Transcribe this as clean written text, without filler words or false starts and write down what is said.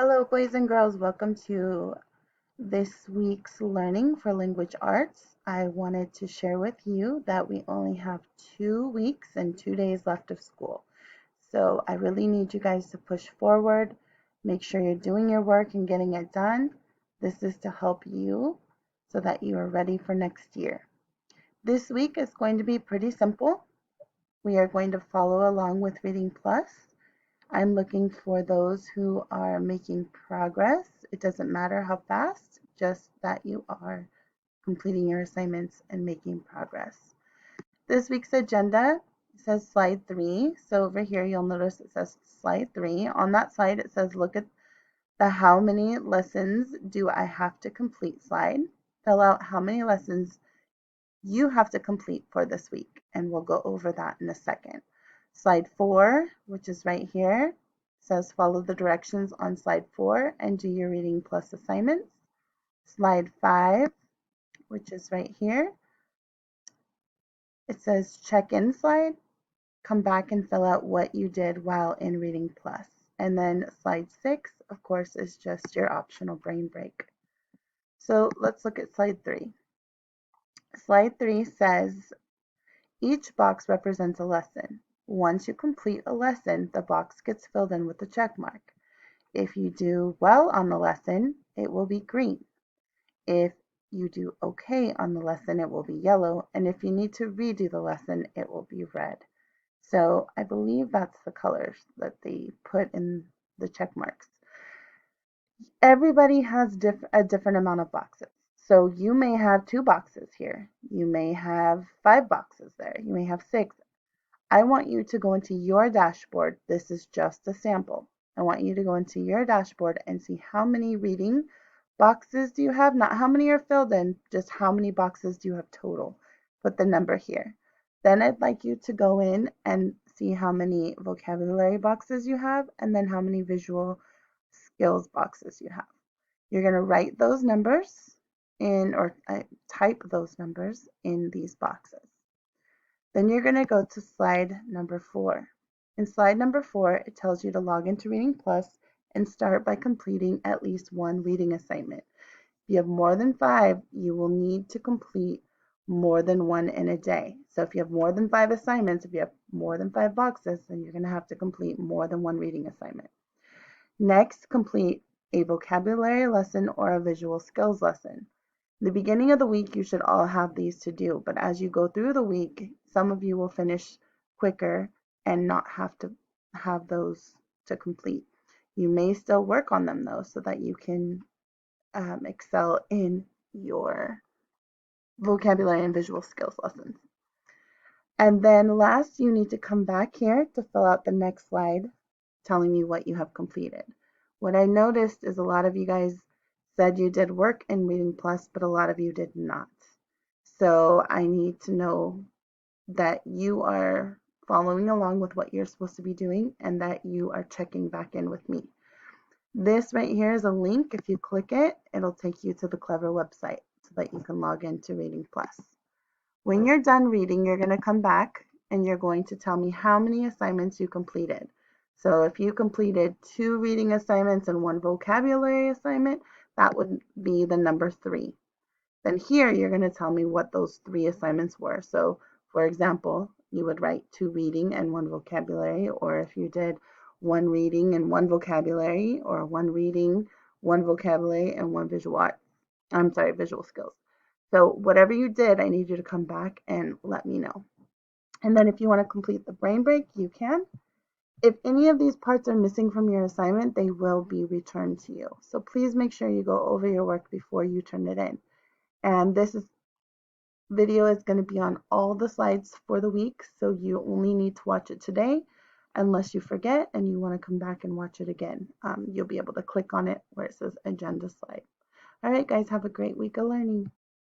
Hello, boys and girls. Welcome to this week's Learning for Language Arts. I wanted to share with you that we only have 2 weeks and 2 days left of school. So I really need you guys to push forward. Make sure you're doing your work and getting it done. This is to help you so that you are ready for next year. This week is going to be pretty simple. We are going to follow along with Reading Plus. I'm looking for those who are making progress. It doesn't matter how fast, just that you are completing your assignments and making progress. This week's agenda says slide 3. So over here, you'll notice it says slide 3. On that slide, it says look at the how many lessons do I have to complete slide. Fill out how many lessons you have to complete for this week, and we'll go over that in a second. Slide 4, which is right here, says follow the directions on slide 4 and do your Reading Plus assignments. Slide 5, which is right here, it says check-in slide. Come back and fill out what you did while in Reading Plus. And then slide 6, of course, is just your optional brain break. So let's look at slide 3. Slide 3 says each box represents a lesson. Once you complete a lesson, the box gets filled in with a check mark. If you do well on the lesson, it will be green. If you do okay on the lesson, it will be yellow. And if you need to redo the lesson, it will be red. So I believe that's the colors that they put in the check marks. Everybody has a different amount of boxes. So you may have 2 boxes here. You may have 5 boxes there. You may have 6. I want you to go into your dashboard. This is just a sample. I want you to go into your dashboard and see how many reading boxes do you have, not how many are filled in, just how many boxes do you have total. Put the number here. Then I'd like you to go in and see how many vocabulary boxes you have and then how many visual skills boxes you have. You're going to write those numbers in or type those numbers in these boxes. Then you're going to go to slide number 4. In slide number 4, it tells you to log into Reading Plus and start by completing at least 1 reading assignment. If you have more than 5, you will need to complete more than 1 in a day. So if you have more than 5 assignments, if you have more than 5 boxes, then you're going to have to complete more than 1 reading assignment. Next, complete a vocabulary lesson or a visual skills lesson. The beginning of the week, you should all have these to do, but as you go through the week, some of you will finish quicker and not have to have those to complete. You may still work on them though, so that you can excel in your vocabulary and visual skills lessons. And then last, you need to come back here to fill out the next slide telling you what you have completed. What I noticed is a lot of you guys said you did work in Reading Plus, but a lot of you did not. So I need to know that you are following along with what you're supposed to be doing and that you are checking back in with me. This right here is a link. If you click it, it'll take you to the Clever website so that you can log into Reading Plus. When you're done reading, you're going to come back and you're going to tell me how many assignments you completed. So if you completed 2 reading assignments and 1 vocabulary assignment, that would be the number 3. Then here you're going to tell me what those 3 assignments were. So for example, you would write 2 reading and 1 vocabulary, or if you did 1 reading and 1 vocabulary, or 1 reading, 1 vocabulary, and 1 visual skills. So whatever you did, I need you to come back and let me know. And then if you want to complete the brain break, you can. If any of these parts are missing from your assignment, they will be returned to you. So please make sure you go over your work before you turn it in. And this video is going to be on all the slides for the week, so you only need to watch it today unless you forget and you want to come back and watch it again. You'll be able to click on it where it says agenda slide. All right, guys, have a great week of learning.